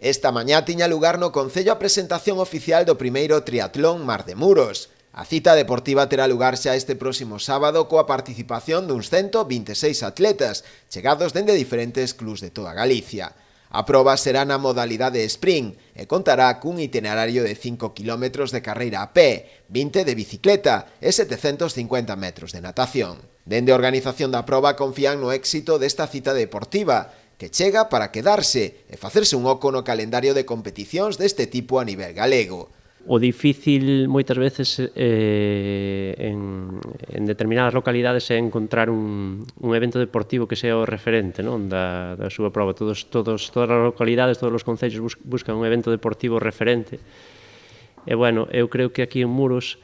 Esta mañá tiña lugar no Concello a presentación oficial do primeiro triatlón Mar de Muros. A cita deportiva terá lugar xa este próximo sábado coa participación duns 126 atletas, chegados dende diferentes clubs de toda Galicia. A proba será na modalidade sprint e contará cun itinerario de 5 km de carreira a pé, 20 de bicicleta e 750 metros de natación. Dende a organización da proba confían no éxito desta cita deportiva, que chega para quedarse e facerse un oco no calendario de competicións deste tipo a nivel galego. O difícil moitas veces en determinadas localidades é encontrar un evento deportivo que sea o referente, non, da súa proba. Todas as localidades, todos os concellos buscan un evento deportivo referente. E, bueno, eu creo que aquí en Muros,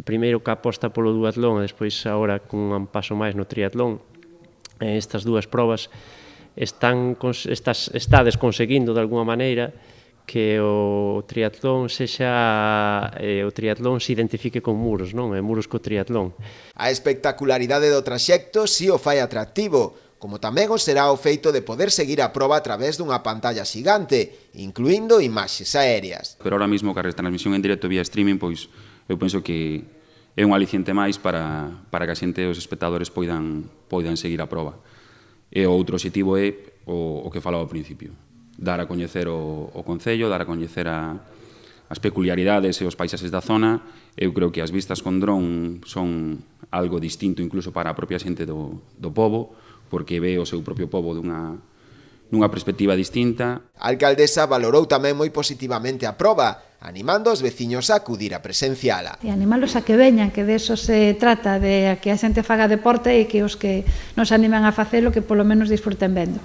primeiro que aposta polo duatlón e despois agora con un paso máis no triatlón, estas dúas probas estades conseguindo de alguma maneira que o triatlón se identifique con Muros, non? E Muros co triatlón. A espectacularidade do traxecto si o fai atractivo, como tamén o será o feito de poder seguir a proba a través dunha pantalla xigante, incluindo imaxes aéreas. Pero ahora mesmo que a retransmisión en directo vía streaming, pois eu penso que é un aliciente máis para que a xente e os espectadores poidan seguir a proba. E o outro objetivo é o que falaba ao principio, dar a coñecer o Concello, dar a coñecer as peculiaridades e os paisaxes da zona. Eu creo que as vistas con dron son algo distinto incluso para a propia xente do pobo, porque ve o seu propio pobo nunha perspectiva distinta. A alcaldesa valorou tamén moi positivamente a proba, animando os veciños a acudir a presenciala. E animalos a que veñan, que de eso se trata, de que a xente faga deporte e que os que nos animan a facelo que polo menos disfruten vendo.